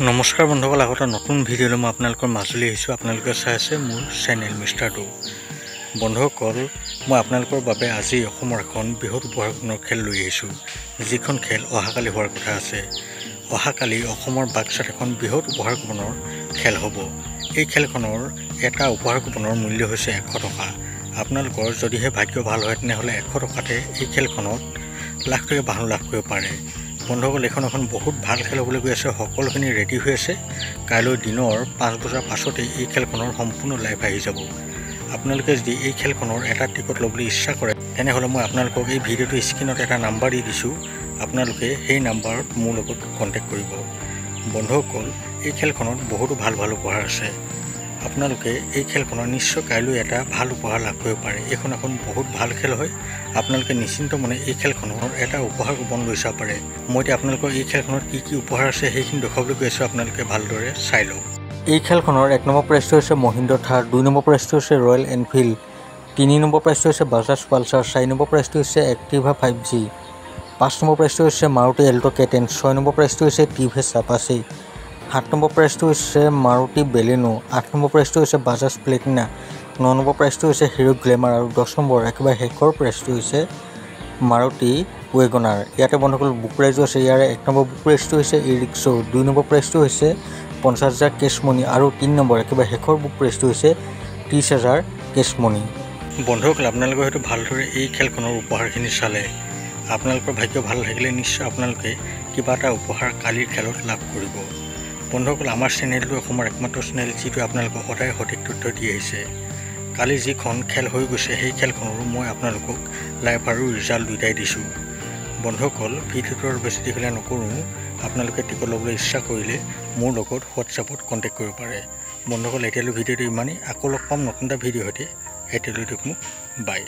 নমস্কাৰ বন্ধুসকল, আগতে নতুন ভিডিঅ'লৈ মই আপোনালোকৰ মাজলৈ আহিছোঁ। আপোনালোকে চাই আছে মোৰ চেনেল মিষ্টাৰ টু। বন্ধুসকল, মই আপোনালোকৰ বাবে আজি অসমৰ এখন বৃহৎ উপহাৰখনৰ খেল লৈ আহিছোঁ, যিখন খেল অহাকালি হোৱাৰ কথা আছে। অহাকালি অসমৰ বাক্সাত এখন বৃহৎ উপহাৰ কুপনৰ খেল হ'ব। এই খেলখনৰ এটা উপহাৰ কুপনৰ মূল্য হৈছে 100 টকা। আপোনালোকৰ যদিহে ভাগ্য ভাল হয় তেনেহ'লে 100 টকাতে এই খেলখনত লাখ টকা বাহন লাভ কৰিব পাৰে। বন্ধুসকল, এখন বহুত ভাল খেল হ'বলৈ গৈ আছে। সকলোখিনি ৰেডি হৈ আছে। কাইলৈ দিনৰ 5 বজাৰ পাছতেই এই খেলখনৰ সম্পূৰ্ণ লাইভ আহি যাব। আপোনালোকে যদি এই খেলখনৰ এটা টিকট ল'বলৈ ইচ্ছা কৰে তেনেহ'লে মই আপোনালোকক এই ভিডিঅ'টো স্ক্ৰীণত এটা নাম্বাৰ দি দিছোঁ। আপোনালোকে সেই নাম্বাৰত মোৰ লগত কণ্টেক্ট কৰিব। বন্ধুসকল, এই খেলখনত বহুতো ভাল উপহাৰ আছে। আপোনালোকে এই খেলখনৰ নিশ্চয় কাইলৈ এটা ভাল উপহাৰ লাভ কৰিব পাৰে। এইখন এখন বহুত ভাল খেল হয়। আপোনালোকে নিশ্চিন্ত মনে এই খেলখনৰ এটা উপহাৰ কুপন লৈ চাব পাৰে। মই এতিয়া আপোনালোকৰ এই খেলখনত কি উপহাৰ আছে সেইখিনি দেখুৱাবলৈ গৈ আছোঁ। আপোনালোকে ভালদৰে চাই লওক। এই খেলখনৰ 1 নম্বৰ প্ৰাইজটো হৈছে মহিন্দ্ৰা থাৰ, 2 নম্বৰ প্ৰাইজটো হৈছে ৰয়েল এনফিল্ড, 3 নম্বৰ প্ৰাইজটো হৈছে বাজাজ পালচাৰ, 4 নম্বৰ প্ৰাইজটো হৈছে এক্টিভা 5G, 5 নম্বৰ প্ৰাইজটো হৈছে মাৰুতি এল্টো K10, 6 নম্বৰ প্ৰাইজটো হৈছে টিভিএছ আপাচি, 7 নম্বৰ প্ৰাইজটো হৈছে মাৰুতি বেলেনো, 8 নম্বৰ প্ৰাইজটো হৈছে বাজাজ প্লেটিনা, 9 নম্বৰ প্ৰাইজটো হৈছে হিৰো গ্লেমাৰ আৰু 10 নম্বৰ একেবাৰে শেষৰ প্ৰাইজটো হৈছে মাৰুতি ৱেগনাৰ। ইয়াতে বন্ধুসকল বুক প্ৰাইজো আছে। ইয়াৰে 1 নম্বৰ বুক প্ৰাইজটো হৈছে ই ৰিক্সা, 2 নম্বৰ প্ৰাইজটো হৈছে 50,000 কেছ মনি আৰু 3 নম্বৰ একেবাৰে শেষৰ বুক প্ৰাইজটো হৈছে 30,000 কেছ মনি। বন্ধুসকল, আপোনালোকে হয়তো ভালদৰে এই খেলখনৰ উপহাৰখিনি চালে। আপোনালোকৰ ভাগ্য ভাল থাকিলে নিশ্চয় আপোনালোকে কিবা এটা উপহাৰ কালিৰ খেলত লাভ কৰিব। বন্ধুসকল, আমাৰ চেনেলটো অসমৰ একমাত্ৰ চেনেল যিটো আপোনালোকক সদায় সঠিক তথ্য দি আহিছে। কালি যিখন খেল হৈ গৈছে সেই খেলখনৰো মই আপোনালোকক লাইভ আৰু ৰিজাল্ট দুয়োটাই দিছোঁ। বন্ধুসকল, ভিডিঅ'টো আৰু বেছি দীঘলীয়া নকৰোঁ। আপোনালোকে টিকট ল'বলৈ ইচ্ছা কৰিলে মোৰ লগত হোৱাটছআপত কণ্টেক্ট কৰিব পাৰে। বন্ধুসকল, এতিয়ালৈ ভিডিঅ'টো ইমানেই। আকৌ লগ পাম নতুন এটা ভিডিঅ' সৈতে। এতিয়ালৈ মোক বাই।